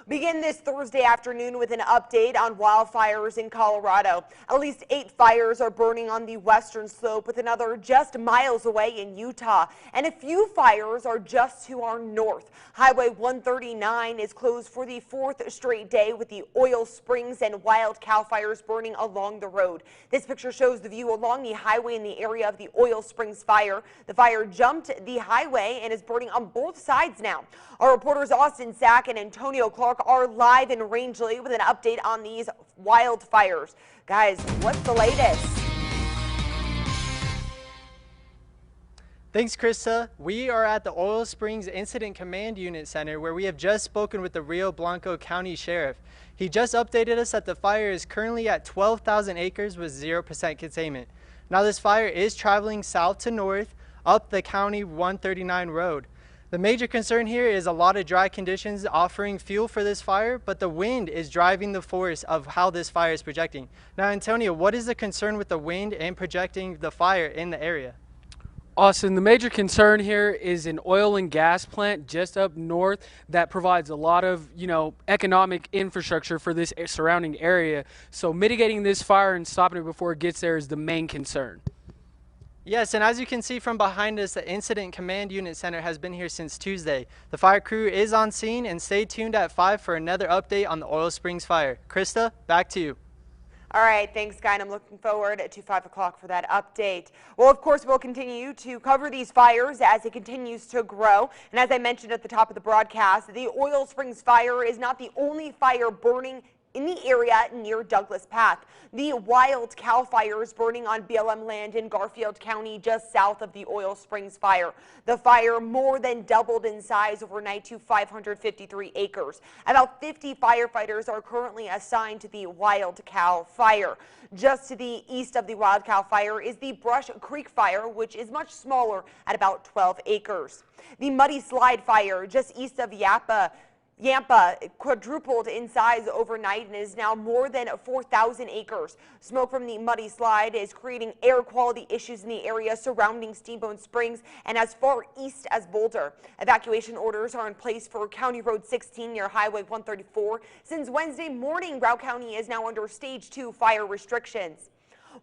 Begin this Thursday afternoon with an update on wildfires in Colorado. At least 8 fires are burning on the western slope, with another just miles away in Utah. And a few fires are just to our north. Highway 139 is closed for the 4th straight day, with the oil springs and wild cow fires burning along the road. This picture shows the view along the highway in the area of the oil springs fire. The fire jumped the highway and is burning on both sides now. Our reporters Austin Sack and Antonio Clark are live in Rangeley with an update on these wildfires. Guys, what's the latest? Thanks, Krista. We are at the Oil Springs Incident Command Unit Center, where we have just spoken with the Rio Blanco County Sheriff. He just updated us that the fire is currently at 12,000 acres with 0% containment. Now, this fire is traveling south to north up the County 139 road. The major concern here is a lot of dry conditions offering fuel for this fire, but the wind is driving the force of how this fire is projecting. Now, Antonio, what is the concern with the wind and projecting the fire in the area? Austin, the major concern here is an oil and gas plant just up north that provides a lot of, economic infrastructure for this surrounding area. So mitigating this fire and stopping it before it gets there is the main concern. Yes, and as you can see from behind us, the Incident Command Unit Center has been here since Tuesday. The fire crew is on scene, and stay tuned at 5 for another update on the Oil Springs fire. Krista, back to you. All right, thanks, Guy, and I'm looking forward to 5 o'clock for that update. Well, of course, we'll continue to cover these fires as it continues to grow. And as I mentioned at the top of the broadcast, the Oil Springs fire is not the only fire burning in the area near Douglas Path. The wild cow fire is burning on BLM land in Garfield County, just south of the Oil Springs fire. The fire more than doubled in size overnight to 553 acres. About 50 firefighters are currently assigned to the wild cow fire. Just to the east of the wild cow fire is the Pac Creek Fire, which is much smaller at about 12 acres. The Muddy Slide fire just east of Yampa quadrupled in size overnight and is now more than 4,000 acres. Smoke from the Muddy Slide is creating air quality issues in the area surrounding Steamboat Springs and as far east as Boulder. Evacuation orders are in place for County Road 16 near Highway 134. Since Wednesday morning, Broward County is now under Stage 2 fire restrictions.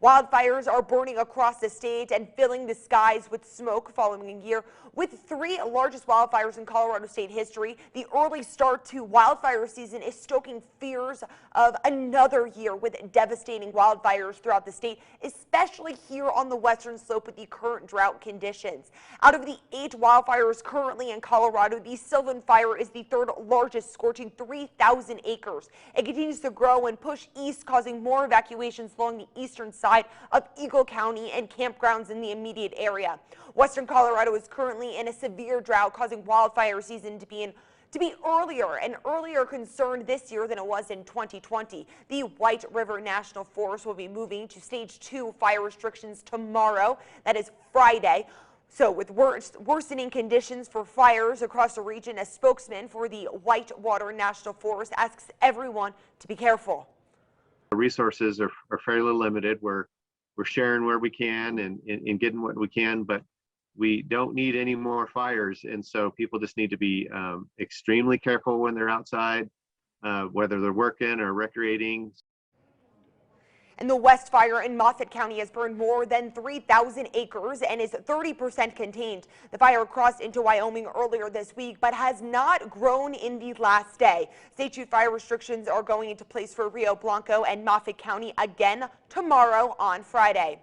Wildfires are burning across the state and filling the skies with smoke following a year with 3 largest wildfires in Colorado state history. The early start to wildfire season is stoking fears of another year with devastating wildfires throughout the state, especially here on the western slope with the current drought conditions. Out of the 8 wildfires currently in Colorado, the Sylvan fire is the 3rd largest, scorching 3,000 acres. It continues to grow and push east, causing more evacuations along the eastern side of Eagle County and campgrounds in the immediate area. Western Colorado is currently in a severe drought, causing wildfire season to be an earlier concern this year than it was in 2020. The White River National Forest will be moving to Stage 2 fire restrictions tomorrow. That is Friday. So with worsening conditions for fires across the region, a spokesman for the Whitewater National Forest asks everyone to be careful. Resources are fairly limited. We're sharing where we can and getting what we can, but we don't need any more fires, and so people just need to be extremely careful when they're outside, whether they're working or recreating. And the West Fire in Moffett County has burned more than 3,000 acres and is 30% contained. The fire crossed into Wyoming earlier this week, but has not grown in the last day. State 2 fire restrictions are going into place for Rio Blanco and Moffett County again tomorrow on Friday.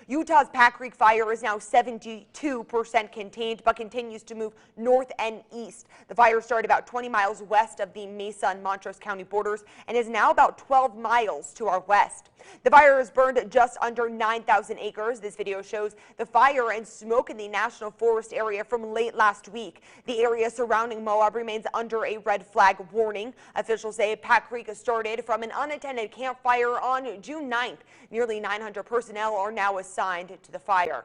Utah's Pac Creek Fire is now 72% contained, but continues to move north and east. The fire started about 20 miles west of the Mesa and Montrose County borders and is now about 12 miles to our west. The fire has burned just under 9,000 acres. This video shows the fire and smoke in the National Forest area from late last week. The area surrounding Moab remains under a red flag warning. Officials say Pac Creek started from an unattended campfire on June 9th. Nearly 900 personnel are now assigned to the fire.